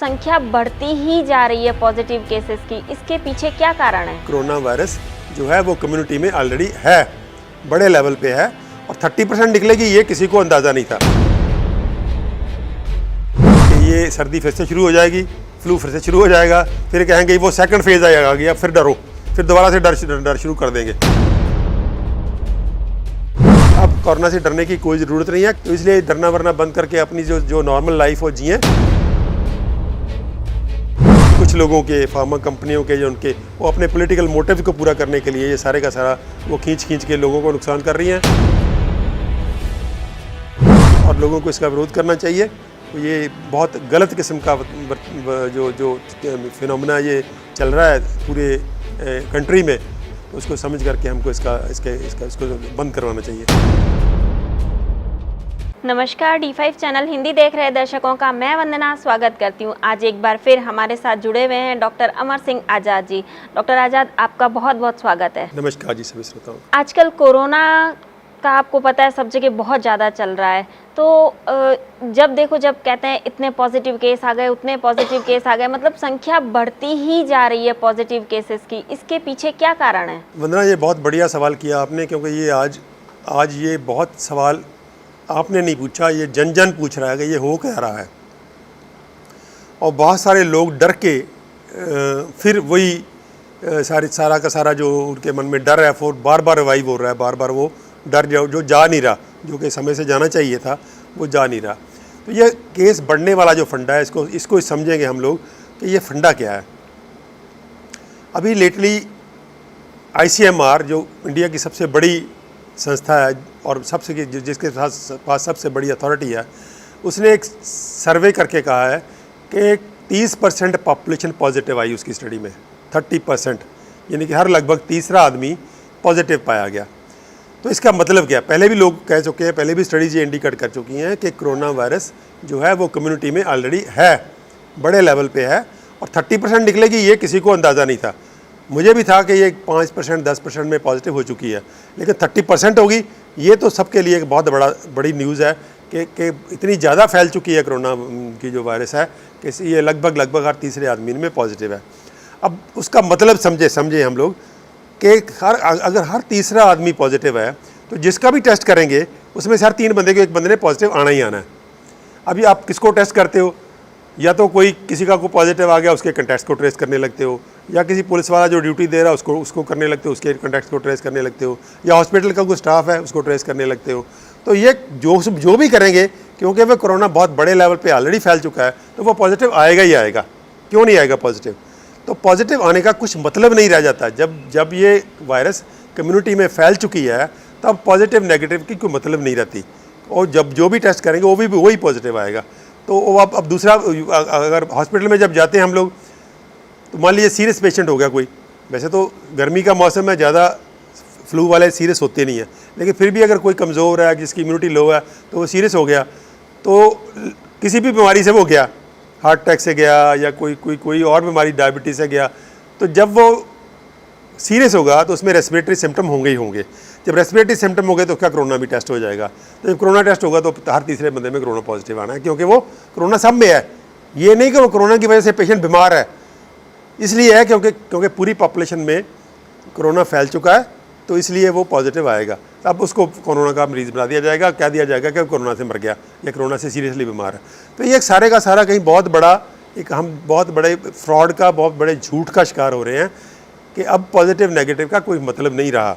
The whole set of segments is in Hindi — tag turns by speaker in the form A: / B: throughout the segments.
A: संख्या बढ़ती ही जा रही है पॉजिटिव केसेस की, इसके पीछे क्या कारण है?
B: कोरोना वायरस जो है वो कम्युनिटी में ऑलरेडी है, बड़े लेवल पे है और 30% निकलेगी ये किसी को अंदाज़ा नहीं था कि ये सर्दी फिर से शुरू हो जाएगी, फ्लू फिर से शुरू हो जाएगा, फिर कहेंगे वो सेकंड फेज आ गया, फिर डरो, फिर दोबारा से डर शुरू कर देंगे। अब कोरोना से डरने की कोई ज़रूरत नहीं है, तो इसलिए डरना वरना बंद करके अपनी जो नॉर्मल लाइफ हो जिए। कुछ लोगों के फार्मा कंपनियों के जो उनके वो अपने पॉलिटिकल मोटिव्स को पूरा करने के लिए ये सारे का सारा वो खींच के लोगों को नुकसान कर रही हैं और लोगों को इसका विरोध करना चाहिए। तो ये बहुत गलत किस्म का जो फिनोमेना ये चल रहा है पूरे कंट्री में, तो उसको समझ करके हमको इसको बंद करवाना चाहिए।
A: नमस्कार, D5 चैनल हिंदी देख रहे दर्शकों का मैं वंदना स्वागत करती हूँ। आज एक बार फिर हमारे साथ जुड़े हुए हैं डॉक्टर अमर सिंह आज़ाद जी। डॉक्टर आज़ाद, आपका बहुत बहुत स्वागत है।
B: नमस्कार जी सभी श्रोताओं।
A: आजकल कोरोना का आपको पता है सब जगह बहुत ज़्यादा चल रहा है, तो जब कहते हैं इतने पॉजिटिव केस आ गए, उतने पॉजिटिव केस आ गए, मतलब संख्या बढ़ती ही जा रही है पॉजिटिव केसेस की, इसके पीछे क्या कारण है?
B: वंदना, ये बहुत बढ़िया सवाल किया आपने, क्योंकि ये आज ये बहुत सवाल आपने नहीं पूछा, ये जन पूछ रहा है कि ये हो क्या रहा है। और बहुत सारे लोग डर के फिर वही सारा का सारा जो उनके मन में डर है वो बार बार रिवाइव हो रहा है, बार बार वो डर जो जा नहीं रहा, जो कि समय से जाना चाहिए था वो जा नहीं रहा। तो ये केस बढ़ने वाला जो फंडा है इसको समझेंगे हम लोग कि ये फंडा क्या है। अभी लेटली ICMR जो इंडिया की सबसे बड़ी संस्था है और जिसके पास सबसे बड़ी अथॉरिटी है, उसने एक सर्वे करके कहा है कि 30% पॉपुलेशन पॉजिटिव आई उसकी स्टडी में, 30%, यानी कि हर लगभग तीसरा आदमी पॉजिटिव पाया गया। तो इसका मतलब क्या है? पहले भी लोग कह चुके हैं, पहले भी स्टडीज ये इंडिकेट कर चुकी हैं कि कोरोना वायरस जो है वो कम्युनिटी में ऑलरेडी है, बड़े लेवल पे है और 30% निकलेगी ये किसी को अंदाज़ा नहीं था। मुझे भी था कि ये 5% 10% में पॉजिटिव हो चुकी है, लेकिन 30% होगी ये तो सबके लिए एक बहुत बड़ी न्यूज़ है कि इतनी ज़्यादा फैल चुकी है कोरोना की जो वायरस है कि ये लगभग हर तीसरे आदमी में पॉजिटिव है। अब उसका मतलब समझे हम लोग कि अगर हर तीसरा आदमी पॉजिटिव है तो जिसका भी टेस्ट करेंगे उसमें से हर 3 बंदे को एक बंदे ने पॉजिटिव आना ही आना है। अभी आप किसको टेस्ट करते हो? या तो किसी का पॉजिटिव आ गया उसके कॉन्टैक्ट्स को ट्रेस करने लगते हो, या किसी पुलिस वाला जो ड्यूटी दे रहा है उसको करने लगते हो, उसके कॉन्टैक्ट्स को ट्रेस करने लगते हो, या हॉस्पिटल का कोई स्टाफ है उसको ट्रेस करने लगते हो। तो ये जो भी करेंगे, क्योंकि वह कोरोना बहुत बड़े लेवल पे ऑलरेडी फैल चुका है, तो वो पॉजिटिव आएगा ही आएगा। क्यों नहीं आएगा पॉजिटिव? तो पॉजिटिव आने का कुछ मतलब नहीं रह जाता। जब ये वायरस कम्युनिटी में फैल चुकी है तब पॉजिटिव नेगेटिव की कोई मतलब नहीं रहती, और जब जो भी टेस्ट करेंगे वो भी वही पॉजिटिव आएगा। तो अब दूसरा, अगर हॉस्पिटल में जब जाते हैं हम लोग, तो मान लीजिए सीरियस पेशेंट हो गया कोई, वैसे तो गर्मी का मौसम है, ज़्यादा फ्लू वाले सीरियस होते नहीं हैं, लेकिन फिर भी अगर कोई कमज़ोर है, जिसकी इम्यूनिटी लो है, तो वो सीरियस हो गया, तो किसी भी बीमारी से वो गया, हार्ट अटैक से गया या कोई और बीमारी डायबिटीज़ से गया, तो जब वो सीरियस होगा तो उसमें रेस्पिरेटरी सिम्टम होंगे ही होंगे। जब रेस्पिरेटरी सिम्टम हो गए तो उसका कोरोना भी टेस्ट हो जाएगा। तो जब कोरोना टेस्ट होगा तो हर तीसरे बंदे में कोरोना पॉजिटिव आना है, क्योंकि वो कोरोना सब में है। ये नहीं कि वो कोरोना की वजह से पेशेंट बीमार है, इसलिए है क्योंकि पूरी पॉपुलेशन में कोरोना फैल चुका है, तो इसलिए वो पॉजिटिव आएगा। अब उसको कोरोना का मरीज़ बना दिया जाएगा, क्या दिया जाएगा कि कोरोना से मर गया या कोरोना से सीरियसली बीमार है। तो ये सारे का सारा कहीं हम बहुत बड़े फ्रॉड का, बहुत बड़े झूठ का शिकार हो रहे हैं कि अब पॉजिटिव नेगेटिव का कोई मतलब नहीं रहा।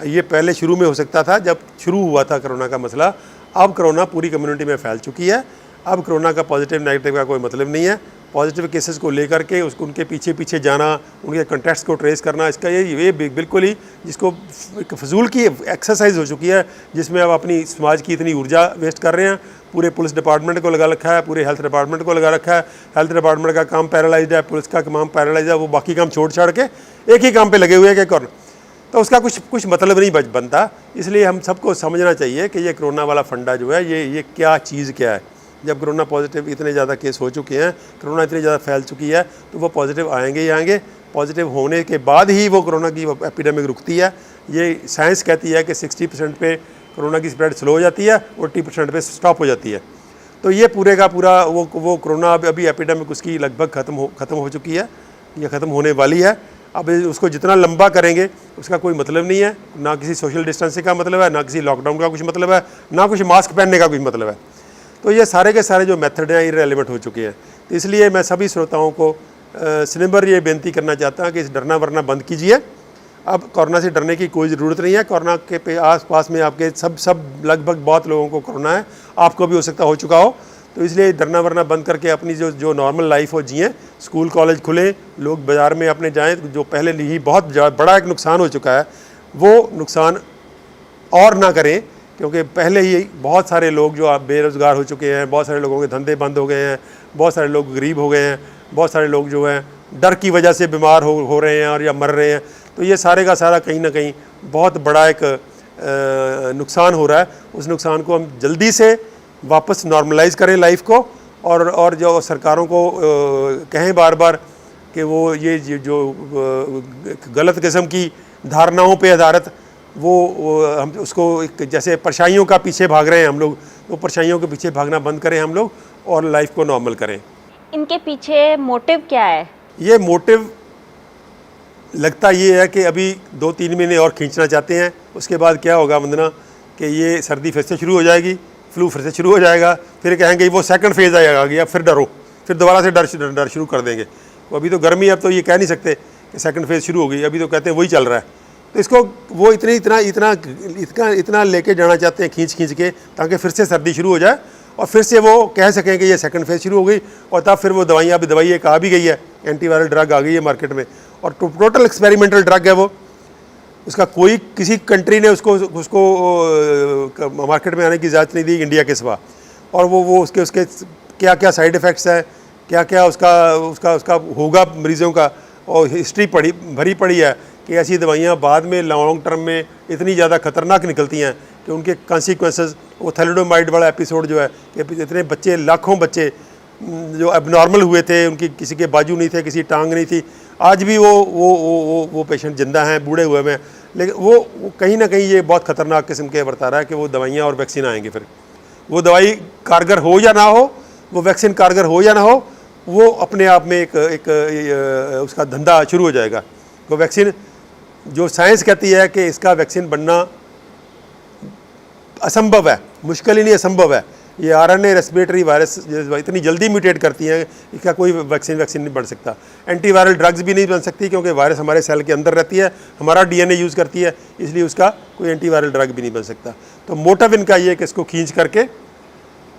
B: ये पहले शुरू में हो सकता था, जब शुरू हुआ था कोरोना का मसला। अब कोरोना पूरी कम्युनिटी में फैल चुकी है, अब कोरोना का पॉजिटिव नेगेटिव का कोई मतलब नहीं है। पॉजिटिव केसेस को लेकर के उनके पीछे जाना, उनके कॉन्टैक्ट्स को ट्रेस करना, इसका ये बिल्कुल ही जिसको एक फजूल की एक्सरसाइज हो चुकी है, जिसमें अब अपनी समाज की इतनी ऊर्जा वेस्ट कर रहे हैं। पूरे पुलिस डिपार्टमेंट को लगा रखा है, पूरे हेल्थ डिपार्टमेंट को लगा रखा है। हेल्थ डिपार्टमेंट का काम पैरालाइज्ड है, पुलिस का काम पैरालाइज्ड है, वो बाकी काम छोड़ के एक ही काम पे लगे हुए हैं कि तो उसका कुछ मतलब नहीं बनता। इसलिए हम सबको समझना चाहिए कि ये कोरोना वाला फंडा जो है ये क्या चीज़ क्या है। जब कोरोना पॉजिटिव इतने ज़्यादा केस हो चुके हैं, कोरोना इतनी ज़्यादा फैल चुकी है, तो वो पॉजिटिव आएंगे ही आएंगे। पॉजिटिव होने के बाद ही वो कोरोना की एपिडेमिक रुकती है। ये साइंस कहती है कि 60% पे कोरोना की स्प्रेड स्लो हो जाती है और 80% पे स्टॉप हो जाती है। तो ये पूरे का पूरा वो कोरोना अभी एपिडेमिक उसकी लगभग ख़त्म हो चुकी है या ख़त्म होने वाली है। अब उसको जितना लंबा करेंगे उसका कोई मतलब नहीं है, ना किसी सोशल डिस्टेंसिंग का मतलब है, ना किसी लॉकडाउन का कुछ मतलब है, ना कुछ मास्क पहनने का कुछ मतलब है। तो ये सारे के सारे जो मेथड हैं इररिलेवेंट हो चुके हैं। तो इसलिए मैं सभी श्रोताओं को सिनेबर ये बेनती करना चाहता हूँ कि इस डरना वरना बंद कीजिए। अब कोरोना से डरने की कोई ज़रूरत नहीं है। कोरोना के आस-पास में आपके सब लगभग बहुत लोगों को कोरोना है, आपको भी हो सकता हो चुका हो। तो इसलिए डरना वरना बंद करके अपनी जो नॉर्मल लाइफ हो जिए। स्कूल कॉलेज खुलें, लोग बाज़ार में अपने जाएँ। जो पहले ही बहुत बड़ा एक नुकसान हो चुका है वो नुकसान और ना करें, क्योंकि पहले ही बहुत सारे लोग जो आप बेरोज़गार हो चुके हैं, बहुत सारे लोगों के धंधे बंद हो गए हैं, बहुत सारे लोग गरीब हो गए हैं, बहुत सारे लोग जो हैं डर की वजह से बीमार हो रहे हैं और या मर रहे हैं। तो ये सारे का सारा कहीं ना कहीं बहुत बड़ा एक नुकसान हो रहा है। उस नुकसान को हम जल्दी से वापस नॉर्मलाइज करें लाइफ को, और जो सरकारों को कहें बार बार कि वो ये जो गलत किस्म की धारणाओं पे आधारित वो हम उसको जैसे परछाइयों का पीछे भाग रहे हैं हम लोग, तो परछाइयों के पीछे भागना बंद करें हम लोग और लाइफ को नॉर्मल करें।
A: इनके पीछे मोटिव क्या है?
B: ये मोटिव लगता ये है कि अभी 2-3 महीने और खींचना चाहते हैं। उसके बाद क्या होगा वंदना, कि ये सर्दी फिर से शुरू हो जाएगी, फ्लू फिर से शुरू हो जाएगा, फिर कहेंगे वो सेकंड फेज़ आ गया, फिर डरो, फिर दोबारा से डर शुरू कर देंगे। तो अभी तो गर्मी, अब तो ये कह नहीं सकते कि सेकंड फेज़ शुरू हो गई, अभी तो कहते हैं वही चल रहा है। तो इसको वो इतना लेके जाना चाहते हैं खींच के, ताकि फिर से सर्दी शुरू हो जाए और फिर से वो कह सकें कि ये सेकंड फेज़ शुरू हो गई। और तब फिर वो दवाई एक आ भी गई है, एंटीवायरल ड्रग आ गई है मार्केट में, और टोटल एक्सपेरिमेंटल ड्रग है वो। उसका कोई किसी कंट्री ने उसको मार्केट में आने की इजाज़त नहीं दी इंडिया के सिवा। और वो उसके क्या क्या साइड इफ़ेक्ट्स हैं, क्या क्या उसका होगा मरीज़ों का, और हिस्ट्री भरी पड़ी है कि ऐसी दवाइयाँ बाद में लॉन्ग टर्म में इतनी ज़्यादा ख़तरनाक निकलती हैं कि उनके कॉन्सिक्वेंसेस, वो थैलिडोमाइड वाला एपिसोड जो है कि इतने बच्चे, लाखों बच्चे जो एबनॉर्मल हुए थे, उनकी किसी के बाजू नहीं थे, किसी टांग नहीं थी, आज भी वो पेशेंट जिंदा हैं, बूढ़े हुए में। लेकिन वो कहीं ना कहीं ये बहुत ख़तरनाक किस्म के बता रहा है कि वो दवाइयाँ और वैक्सीन आएंगे। फिर वो दवाई कारगर हो या ना हो, वो वैक्सीन कारगर हो या ना हो, वो अपने आप में एक उसका धंधा शुरू हो जाएगा। वो वैक्सीन, जो साइंस कहती है कि इसका वैक्सीन बनना असंभव है, मुश्किल ही नहीं, असंभव है। ये आरएनए रेस्पिरेटरी वायरस इतनी जल्दी म्यूटेट करती हैं, इसका कोई वैक्सीन नहीं बन सकता। एंटीवायरल ड्रग्स भी नहीं बन सकती, क्योंकि वायरस हमारे सेल के अंदर रहती है, हमारा डीएनए यूज़ करती है, इसलिए उसका कोई एंटीवायरल ड्रग भी नहीं बन सकता। तो मोटिव इनका ये है कि इसको खींच करके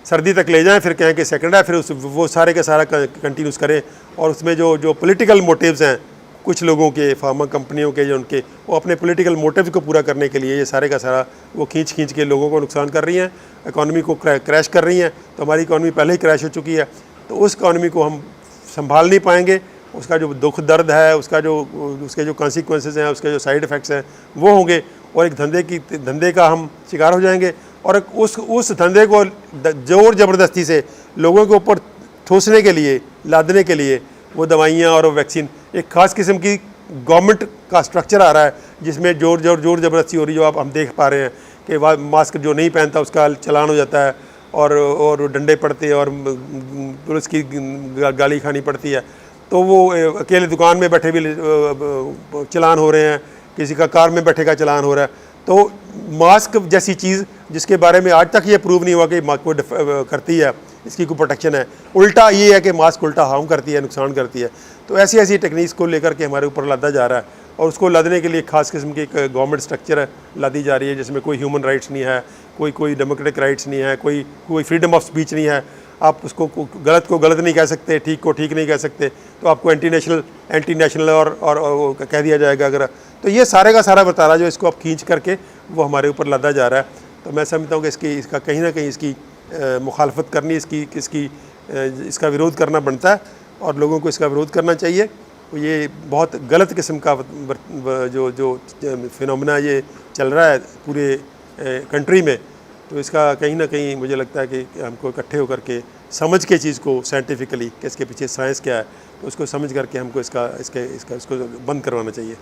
B: सर्दी तक ले जाएं, फिर कहें कि सेकंड है, फिर वो सारे के सारा कंटिन्यूस करें। और उसमें जो पॉलिटिकल मोटिव्स हैं कुछ लोगों के, फार्मा कंपनियों के, जो उनके, वो अपने पॉलिटिकल मोटिव को पूरा करने के लिए ये सारे का सारा वो खींच के लोगों को नुकसान कर रही हैं, इकॉनमी को क्रैश कर रही हैं। तो हमारी इकॉनमी पहले ही क्रैश हो चुकी है, तो उस इकॉनमी को हम संभाल नहीं पाएंगे। उसका जो दुख दर्द है, उसके जो कॉन्सिक्वेंसेस हैं, उसके जो साइड इफ़ेक्ट्स हैं वो होंगे, और एक धंधे का हम शिकार हो जाएंगे। और उस धंधे को ज़ोर ज़बरदस्ती से लोगों के ऊपर ठोसने के लिए, लादने के लिए वो दवाइयाँ और वैक्सीन, एक ख़ास किस्म की गवर्नमेंट का स्ट्रक्चर आ रहा है, जिसमें जोर ज़बरदस्ती हो रही है। जो आप हम देख पा रहे हैं कि मास्क जो नहीं पहनता उसका चालान हो जाता है, और डंडे पड़ते हैं, और पुलिस की गाली खानी पड़ती है। तो वो अकेले दुकान में बैठे भी चालान हो रहे हैं, किसी का कार में बैठे का चालान हो रहा है। तो मास्क जैसी चीज़, जिसके बारे में आज तक ये प्रूव नहीं हुआ कि मास्क को करती है, इसकी कोई प्रोटेक्शन है, उल्टा ये है कि मास्क उल्टा हार्म करती है, नुकसान करती है। तो ऐसी टेक्निक्स को लेकर के हमारे ऊपर लादा जा रहा है, और उसको लादने के लिए खास किस्म की एक गवर्नमेंट स्ट्रक्चर लादी जा रही है, जिसमें कोई ह्यूमन राइट्स नहीं है, कोई डेमोक्रेटिक राइट्स नहीं है, कोई फ्रीडम ऑफ स्पीच नहीं है। आप उसको गलत को गलत नहीं कह सकते, ठीक को ठीक नहीं कह सकते, तो आपको एंटी नेशनल और कह दिया जाएगा अगर। तो ये सारे का सारा बता रहा जो इसको आप खींच करके वो हमारे ऊपर लादा जा रहा है। तो मैं समझता हूँ कि इसका कहीं ना कहीं इसकी मुखालफत करनी, इसका विरोध करना बनता है, और लोगों को इसका विरोध करना चाहिए। ये बहुत गलत किस्म का जो फिनोमेना ये चल रहा है पूरे कंट्री में, तो इसका कहीं ना कहीं मुझे लगता है कि हमको इकट्ठे होकर के समझ के चीज़ को साइंटिफिकली कि इसके पीछे साइंस क्या है, तो उसको समझ करके हमको इसको बंद करवाना चाहिए।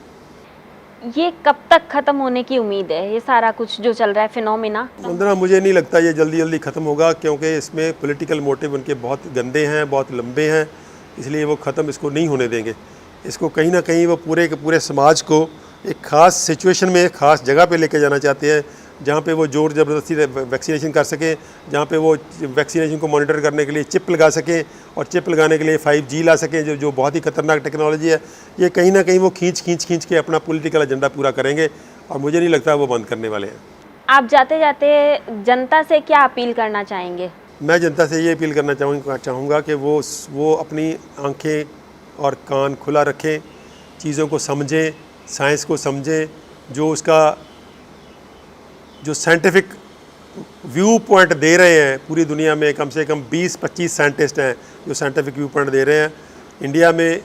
A: ये कब तक ख़त्म होने की उम्मीद है, ये सारा कुछ जो चल रहा है फिनोमिना?
B: वंदना, मुझे नहीं लगता ये जल्दी जल्दी ख़त्म होगा, क्योंकि इसमें पॉलिटिकल मोटिव उनके बहुत गंदे हैं, बहुत लंबे हैं, इसलिए वो ख़त्म इसको नहीं होने देंगे। इसको कहीं ना कहीं वो पूरे के पूरे समाज को एक ख़ास सिचुएशन में, एक ख़ास जगह पे लेके जाना चाहते हैं, जहाँ पे वो जोर ज़बरदस्ती वैक्सीनेशन कर सकें, जहाँ पे वो वैक्सीनेशन को मॉनिटर करने के लिए चिप लगा सकें, और चिप लगाने के लिए 5G ला सकें, जो बहुत ही खतरनाक टेक्नोलॉजी है। ये कहीं ना कहीं वो खींच के अपना पॉलिटिकल एजेंडा पूरा करेंगे, और मुझे नहीं लगता वो बंद करने वाले हैं।
A: आप जाते जाते जनता से क्या अपील करना चाहेंगे?
B: मैं जनता से ये अपील करना चाहूँगा कि वो अपनी आंखें और कान खुला रखें, चीज़ों को समझें, साइंस को समझें, जो साइंटिफिक व्यू पॉइंट दे रहे हैं पूरी दुनिया में। कम से कम 20-25 साइंटिस्ट हैं जो साइंटिफिक व्यू पॉइंट दे रहे हैं, इंडिया में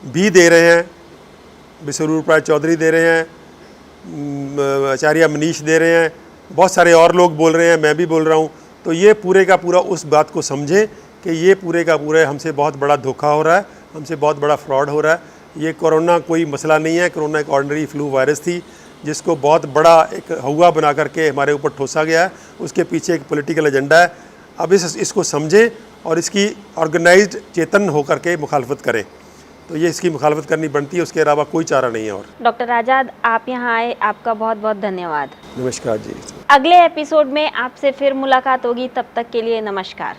B: भी दे रहे हैं, विश्वरूप राय चौधरी दे रहे हैं, आचार्य मनीष दे रहे हैं, बहुत सारे और लोग बोल रहे हैं, मैं भी बोल रहा हूँ। तो ये पूरे का पूरा उस बात को समझें कि ये पूरे का पूरा हमसे बहुत बड़ा धोखा हो रहा है, हमसे बहुत बड़ा फ्रॉड हो रहा है। ये कोरोना कोई मसला नहीं है, कोरोना एक ऑर्डिनरी फ्लू वायरस थी जिसको बहुत बड़ा एक हवा बना करके हमारे ऊपर ठोसा गया है। उसके पीछे एक पॉलिटिकल एजेंडा है। अब इसको समझें और इसकी ऑर्गेनाइज्ड चेतन होकर के मुखालफत करें। तो ये इसकी मुखालफत करनी बनती है, उसके अलावा कोई चारा नहीं है। और
A: डॉक्टर आज़ाद, आप यहाँ आए, आपका बहुत बहुत धन्यवाद।
B: नमस्कार जी।
A: अगले एपिसोड में आपसे फिर मुलाकात होगी, तब तक के लिए नमस्कार।